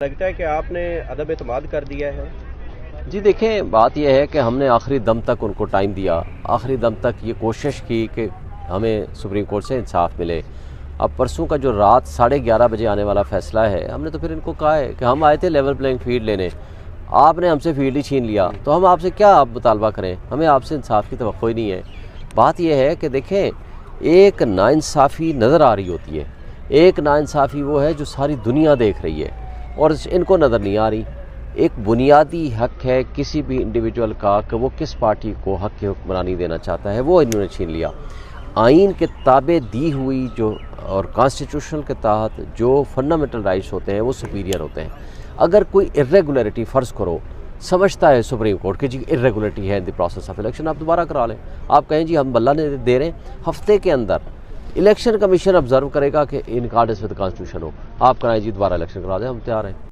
लगता है कि आपने अदब एतमाद कर दिया है। जी देखें, बात यह है कि हमने आखिरी दम तक उनको टाइम दिया, आखिरी दम तक ये कोशिश की कि हमें सुप्रीम कोर्ट से इंसाफ मिले। अब परसों का जो रात 11:30 बजे आने वाला फ़ैसला है, हमने तो फिर इनको कहा है कि हम आए थे लेवल प्लेइंग फील्ड लेने, आपने हमसे फील्ड ही छीन लिया, तो हम आपसे क्या आप मुतालबा करें, हमें आपसे इंसाफ की तवक्को ही नहीं है। बात यह है कि देखें, एक नाइंसाफ़ी नज़र आ रही होती है, एक नाइंसाफ़ी वो है जो सारी दुनिया देख रही है और इनको नज़र नहीं आ रही। एक बुनियादी हक है किसी भी इंडिविजुअल का कि वो किस पार्टी को हक की हुक्मरानी देना चाहता है, वो इन्होंने छीन लिया। आइन के ताबे दी हुई जो और कॉन्स्टिट्यूशन के तहत जो फंडामेंटल राइट्स होते हैं वो सुपीरियर होते हैं। अगर कोई इर्रेगुलरिटी फ़र्ज़ करो, समझता है सुप्रीम कोर्ट कि जी इर्रेगुलरिटी है in the process of election, आप दोबारा करा लें। आप कहें जी हम बल्ला दे रहे हैं, हफ्ते के अंदर इलेक्शन कमीशन ऑब्जर्व करेगा कि इन अकॉर्डेंस विद कॉन्स्टिट्यूशन हो, आप कराएं जी दोबारा इलेक्शन करा दें, हम तैयार हैं।